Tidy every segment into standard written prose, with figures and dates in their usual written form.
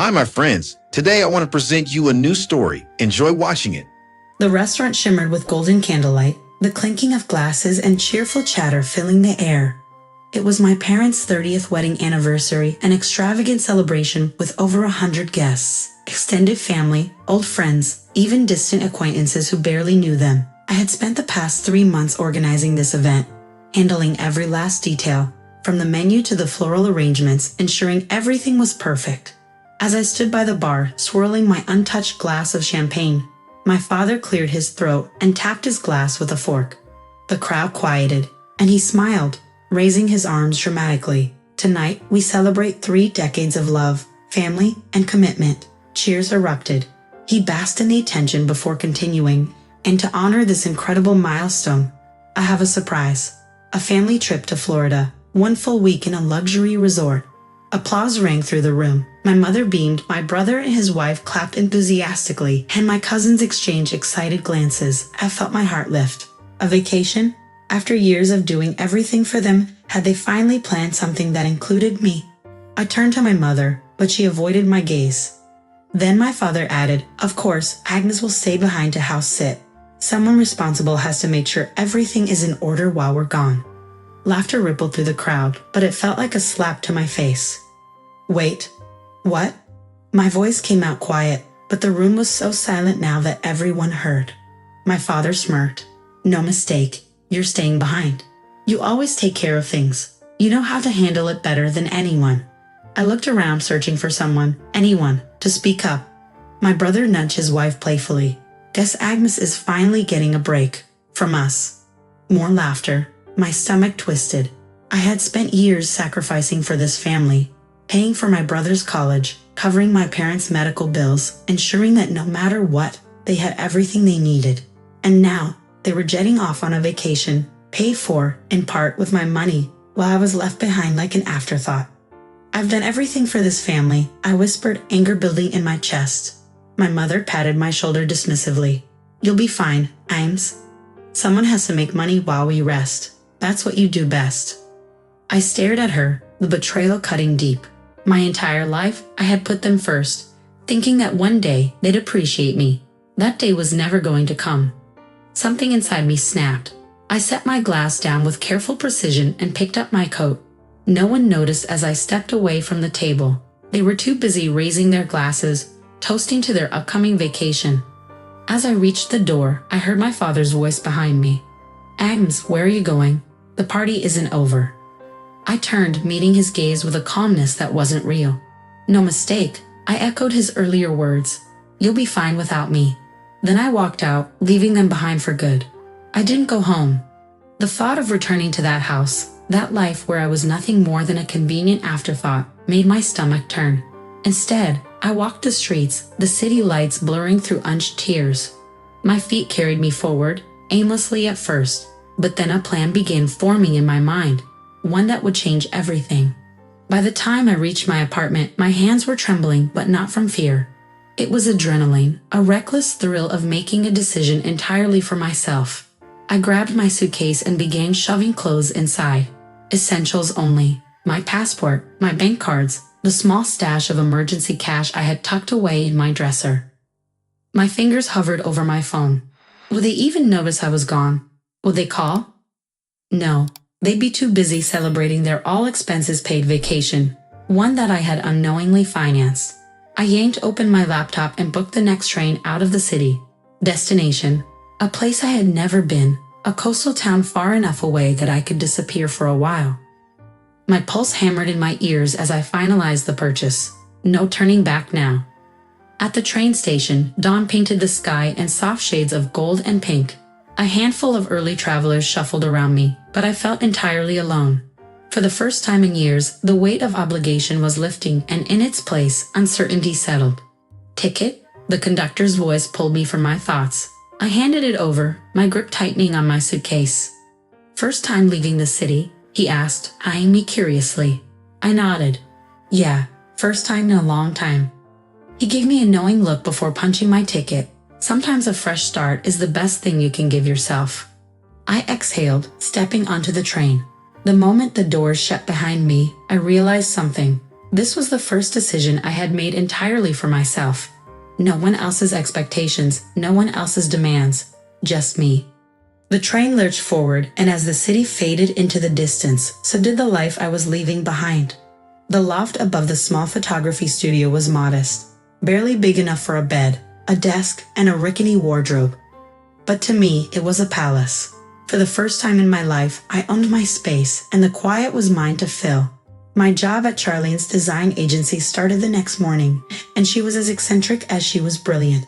Hi, my friends. Today I want to present you a new story. Enjoy watching it. The restaurant shimmered with golden candlelight, the clinking of glasses and cheerful chatter filling the air. It was my parents' 30th wedding anniversary, an extravagant celebration with over 100 guests, extended family, old friends, even distant acquaintances who barely knew them. I had spent the past 3 months organizing this event, handling every last detail, from the menu to the floral arrangements, ensuring everything was perfect. As I stood by the bar, swirling my untouched glass of champagne, my father cleared his throat and tapped his glass with a fork. The crowd quieted, and he smiled, raising his arms dramatically. Tonight, we celebrate 3 decades of love, family, and commitment. Cheers erupted. He basked in the attention before continuing, and to honor this incredible milestone, I have a surprise. A family trip to Florida, 1 full week in a luxury resort. Applause rang through the room. My mother beamed, my brother and his wife clapped enthusiastically, and my cousins exchanged excited glances. I felt my heart lift. A vacation? After years of doing everything for them, had they finally planned something that included me? I turned to my mother, but she avoided my gaze. Then my father added, "Of course, Agnes will stay behind to house sit. Someone responsible has to make sure everything is in order while we're gone." Laughter rippled through the crowd, but it felt like a slap to my face. "Wait. What?" My voice came out quiet, but the room was so silent now that everyone heard. My father smirked. "No mistake. You're staying behind. You always take care of things. You know how to handle it better than anyone." I looked around searching for someone, anyone, to speak up. My brother nudged his wife playfully. "Guess Agnes is finally getting a break. From us." More laughter. My stomach twisted. I had spent years sacrificing for this family, paying for my brother's college, covering my parents' medical bills, ensuring that no matter what, they had everything they needed. And now, they were jetting off on a vacation, paid for, in part, with my money, while I was left behind like an afterthought. "I've done everything for this family," I whispered, anger building in my chest. My mother patted my shoulder dismissively. "You'll be fine, Ames. Someone has to make money while we rest. That's what you do best." I stared at her, the betrayal cutting deep. My entire life, I had put them first, thinking that one day they'd appreciate me. That day was never going to come. Something inside me snapped. I set my glass down with careful precision and picked up my coat. No one noticed as I stepped away from the table. They were too busy raising their glasses, toasting to their upcoming vacation. As I reached the door, I heard my father's voice behind me. "Agnes, where are you going? The party isn't over." I turned, meeting his gaze with a calmness that wasn't real. "No mistake," I echoed his earlier words. "You'll be fine without me." Then I walked out, leaving them behind for good. I didn't go home. The thought of returning to that house, that life where I was nothing more than a convenient afterthought, made my stomach turn. Instead, I walked the streets, the city lights blurring through unshed tears. My feet carried me forward, aimlessly at first, but then a plan began forming in my mind, one that would change everything. By the time I reached my apartment, my hands were trembling, but not from fear. It was adrenaline, a reckless thrill of making a decision entirely for myself. I grabbed my suitcase and began shoving clothes inside. Essentials only. My passport, my bank cards, the small stash of emergency cash I had tucked away in my dresser. My fingers hovered over my phone. Would they even notice I was gone? Would they call? No, they'd be too busy celebrating their all-expenses-paid vacation, one that I had unknowingly financed. I yanked open my laptop and booked the next train out of the city. Destination: a place I had never been, a coastal town far enough away that I could disappear for a while. My pulse hammered in my ears as I finalized the purchase. No turning back now. At the train station, dawn painted the sky in soft shades of gold and pink. A handful of early travelers shuffled around me, but I felt entirely alone. For the first time in years, the weight of obligation was lifting, and in its place, uncertainty settled. "Ticket?" The conductor's voice pulled me from my thoughts. I handed it over, my grip tightening on my suitcase. "First time leaving the city?" he asked, eyeing me curiously. I nodded. "Yeah, first time in a long time." He gave me a knowing look before punching my ticket. Sometimes a fresh start is the best thing you can give yourself. I exhaled, stepping onto the train. The moment the doors shut behind me, I realized something. This was the first decision I had made entirely for myself. No one else's expectations, no one else's demands, just me. The train lurched forward, and as the city faded into the distance, so did the life I was leaving behind. The loft above the small photography studio was modest, barely big enough for a bed, a desk, and a rickety wardrobe. But to me, it was a palace. For the first time in my life, I owned my space, and the quiet was mine to fill. My job at Charlene's design agency started the next morning, and she was as eccentric as she was brilliant.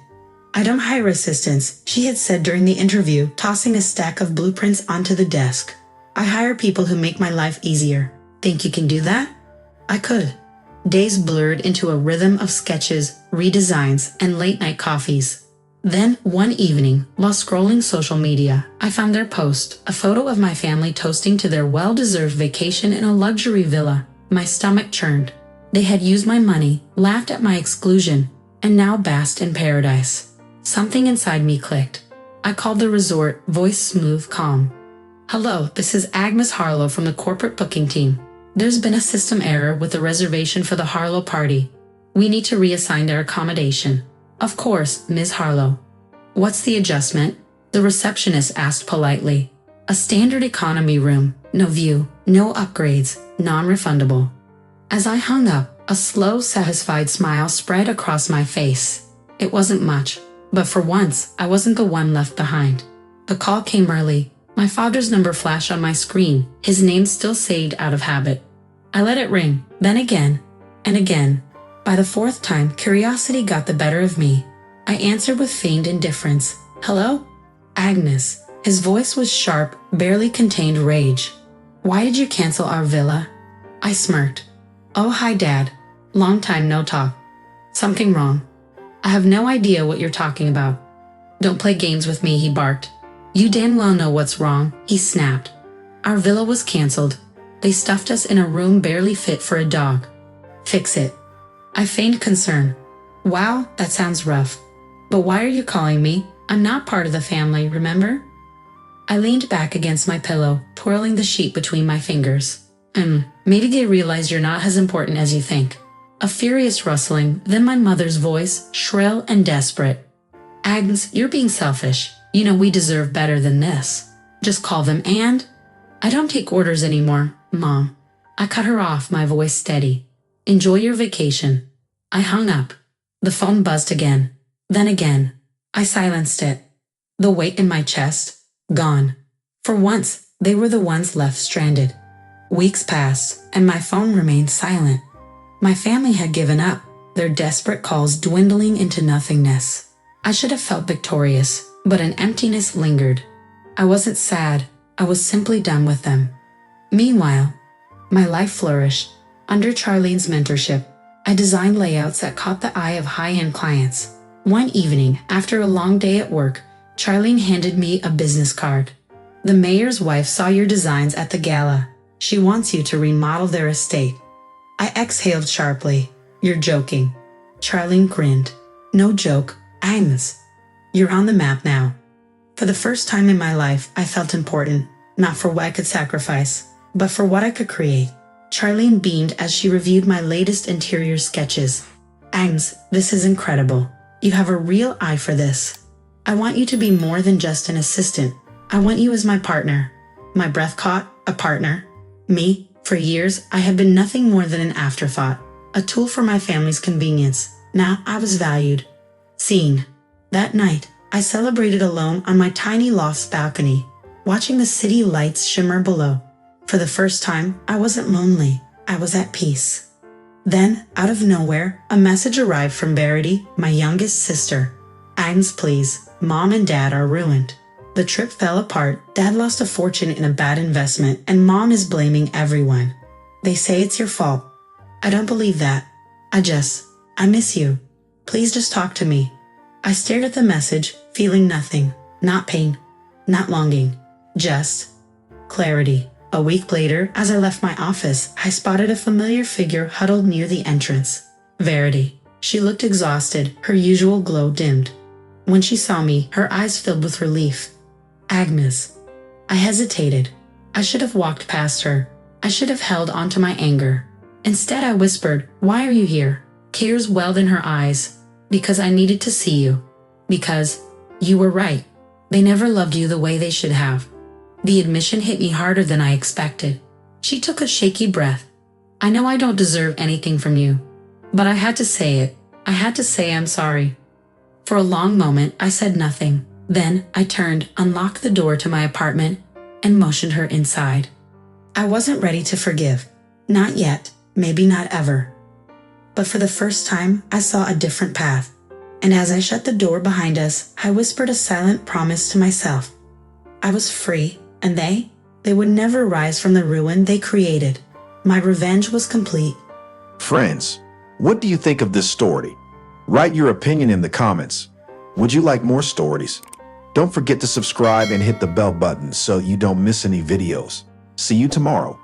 "I don't hire assistants," she had said during the interview, tossing a stack of blueprints onto the desk. "I hire people who make my life easier. Think you can do that?" I could. Days blurred into a rhythm of sketches, redesigns, and late-night coffees. Then, one evening, while scrolling social media, I found their post, a photo of my family toasting to their well-deserved vacation in a luxury villa. My stomach churned. They had used my money, laughed at my exclusion, and now basked in paradise. Something inside me clicked. I called the resort, voice smooth, calm. "Hello, this is Agnes Harlow from the corporate booking team. There's been a system error with the reservation for the Harlow party. We need to reassign their accommodation." "Of course, Ms. Harlow." "What's the adjustment?" the receptionist asked politely. "A standard economy room, no view, no upgrades, non-refundable." As I hung up, a slow, satisfied smile spread across my face. It wasn't much, but for once, I wasn't the one left behind. The call came early. My father's number flashed on my screen, his name still saved out of habit. I let it ring, then again, and again. By the fourth time, curiosity got the better of me. I answered with feigned indifference. "Hello? Agnes." His voice was sharp, barely contained rage. "Why did you cancel our villa?" I smirked. "Oh, hi, Dad. Long time no talk." "Something wrong?" "I have no idea what you're talking about." "Don't play games with me," he barked. "You damn well know what's wrong," he snapped. "Our villa was canceled. They stuffed us in a room barely fit for a dog." "Fix it." I feigned concern. "Wow, that sounds rough. But why are you calling me? I'm not part of the family, remember?" I leaned back against my pillow, twirling the sheet between my fingers. Maybe they realize you're not as important as you think." A furious rustling, then my mother's voice, shrill and desperate. "Agnes, you're being selfish. You know we deserve better than this. Just call them and—" "I don't take orders anymore, Mom." I cut her off, my voice steady. "Enjoy your vacation." I hung up. The phone buzzed again. Then again. I silenced it. The weight in my chest, gone. For once, they were the ones left stranded. Weeks passed, and my phone remained silent. My family had given up, their desperate calls dwindling into nothingness. I should have felt victorious, but an emptiness lingered. I wasn't sad, I was simply done with them. Meanwhile, my life flourished. Under Charlene's mentorship, I designed layouts that caught the eye of high-end clients. One evening, after a long day at work, Charlene handed me a business card. "The mayor's wife saw your designs at the gala. She wants you to remodel their estate." I exhaled sharply. "You're joking." Charlene grinned. "No joke, Agnes. You're on the map now." For the first time in my life, I felt important, not for what I could sacrifice, but for what I could create. Charlene beamed as she reviewed my latest interior sketches. "Agnes, this is incredible. You have a real eye for this. I want you to be more than just an assistant. I want you as my partner." My breath caught. A partner. Me? For years, I had been nothing more than an afterthought, a tool for my family's convenience. Now I was valued. Seen. That night, I celebrated alone on my tiny loft's balcony, watching the city lights shimmer below. For the first time, I wasn't lonely. I was at peace. Then, out of nowhere, a message arrived from Verity, my youngest sister. "Agnes, please. Mom and Dad are ruined. The trip fell apart, Dad lost a fortune in a bad investment, and Mom is blaming everyone. They say it's your fault. I don't believe that. I miss you. Please just talk to me." I stared at the message, feeling nothing. Not pain. Not longing. Just clarity. A week later, as I left my office, I spotted a familiar figure huddled near the entrance. Verity. She looked exhausted, her usual glow dimmed. When she saw me, her eyes filled with relief. "Agnes." I hesitated. I should have walked past her. I should have held onto my anger. Instead, I whispered, "Why are you here?" Tears welled in her eyes. "Because I needed to see you. Because you were right. They never loved you the way they should have." The admission hit me harder than I expected. She took a shaky breath. "I know I don't deserve anything from you, but I had to say it. I had to say I'm sorry." For a long moment, I said nothing. Then I turned, unlocked the door to my apartment, and motioned her inside. I wasn't ready to forgive. Not yet, maybe not ever. But for the first time, I saw a different path. And as I shut the door behind us, I whispered a silent promise to myself. I was free, and they would never rise from the ruin they created. My revenge was complete. Friends, what do you think of this story? Write your opinion in the comments. Would you like more stories? Don't forget to subscribe and hit the bell button so you don't miss any videos. See you tomorrow.